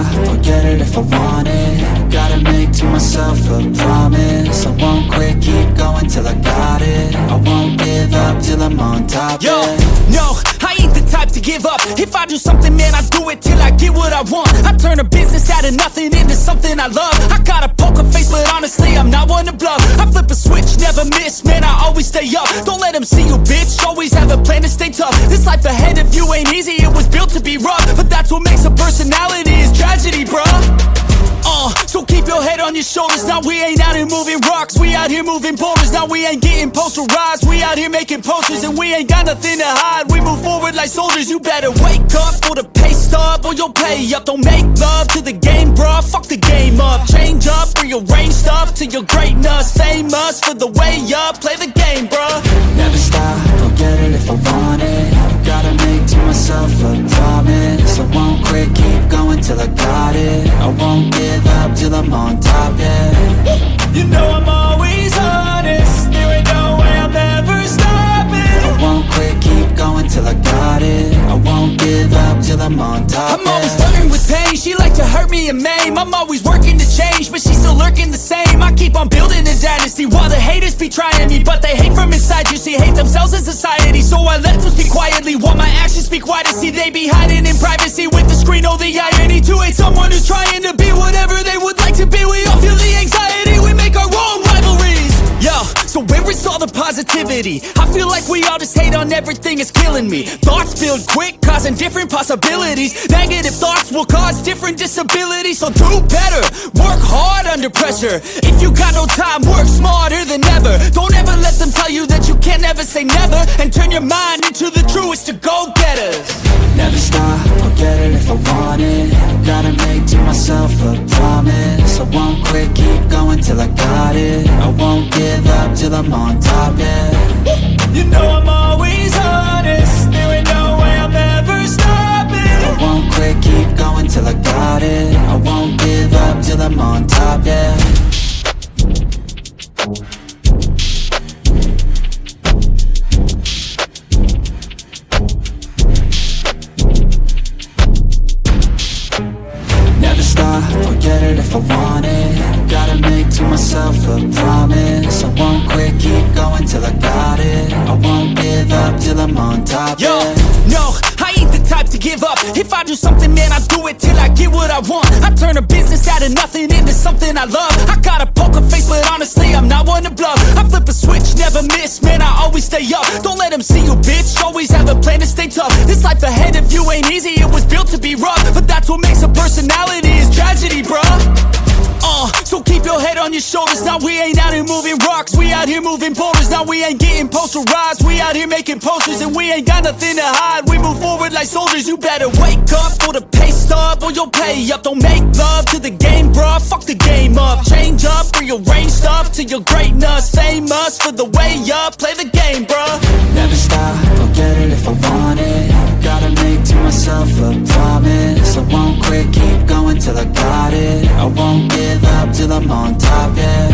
stop, I'll get it if I want it. Gotta make to myself a promise. I won't quit, keep going till I got it. I won't give up till I'm on top. Yo, no, I ain't the type to give up. If I do something, man, I do it till I get what I want. I turn a business out of nothing into something I love. I got a poker face, but honestly, I'm not one to bluff. I flip a switch, never miss, man, I always stay up. Don't let them see you, bitch, always have a plan to stay tough. This life ahead of you ain't easy, it was built to be rough. But that's what makes a personality, is tragedy, bruh. So keep your head on your shoulders. Now we ain't out here moving rocks, we out here moving boulders. Now we ain't getting posterized, we out here making posters. And we ain't got nothing to hide, we move forward like soldiers. You better wake up for the pay stub, or you'll pay up. Don't make love to the game, bruh, fuck the game up. Change up, rearrange stuff to your greatness. Famous for the way up, play the game, bruh. Never stop, I'll get it if I want it. Gotta make to myself a promise. I won't quit, keep going till I got it. I won't give up till I'm on top, yeah. You know I'm always honest, there ain't no way I'm ever stopping. I won't quit, keep going till I got it. I won't give up till I'm on top, I'm always flirting with pain, she like to hurt me and maim. I'm always working to change, but she's still lurking the same. I keep on building a dynasty while the haters be trying me. But they hate from inside, you see, hate themselves in society. So I let them speak quietly while my actions speak wider. See, they be hiding in privacy with the screen, oh the irony. To hate someone who's trying to be whatever they would like to be. We all feel the anxiety, we make our own rivalries. Yo, so where is all the positivity? I feel like we all just hate on everything, it's killing me. Thoughts build quick, causing different possibilities. Negative thoughts will cause different disabilities. So do better, work hard under pressure. If you got no time, work smarter than ever. Don't ever let them tell you that you can't never say never. And turn your mind into the truest of go-getters. Never stop, I'll get it if I want it. Gotta make to myself a promise. I won't quit, keep going till I got it. I won't give up till I'm on top, yeah. You know I'm always honest, there ain't no way I'm ever stopping. I won't quit, keep going till I got it. I won't give up till I'm on top, yeah. Never stop, I'll get it if I want it. Gotta make to myself a promise. I won't quit, keep going till I got it. I won't give up till I'm on top, Yo, yeah. no, I ain't the type to give up. If I do something, man, I do it till I get what I want. I turn a business out of nothing into something I love. I got a poker face, but honestly, I'm not one to bluff. I flip a switch, never miss, man, I always stay up. Don't let them see you, bitch, always have a plan to stay tough. This life ahead of you ain't easy, it was built to be rough. But that's what makes a personality, is tragedy, bruh. So keep your head on your shoulders. Now we ain't out here moving rocks, we out here moving boulders. Now we ain't getting posterized, we out here making posters. And we ain't got nothing to hide, we move forward like soldiers. You better wake up for the pay stub, or you'll pay up. Don't make love to the game, bruh, fuck the game up. Change up, rearrange stuff to your greatness. Famous for the way up, play the game, bruh. Never stop, I'll get it if I want it. Gotta make to myself a promise. I won't quit, keep going till I got it. I won't give up till I'm on top, yeah.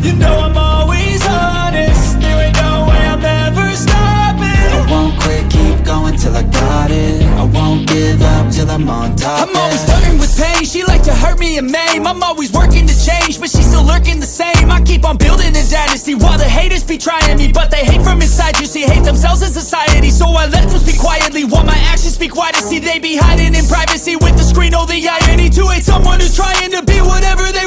You know I'm always honest, there ain't no way I'm ever stopping. I won't quit, keep going till I got it. I won't give up till I'm on top, I'm always flirting with pain, she like to hurt me and maim. I'm always working to change, but she's still lurking the same. I keep on building a dynasty while the haters be trying me. But they hate from inside, you see, hate themselves in society. So I let them speak quietly while my actions speak wider. See, they be hiding in privacy with the screen, oh the irony. To hate someone who's trying to be whatever they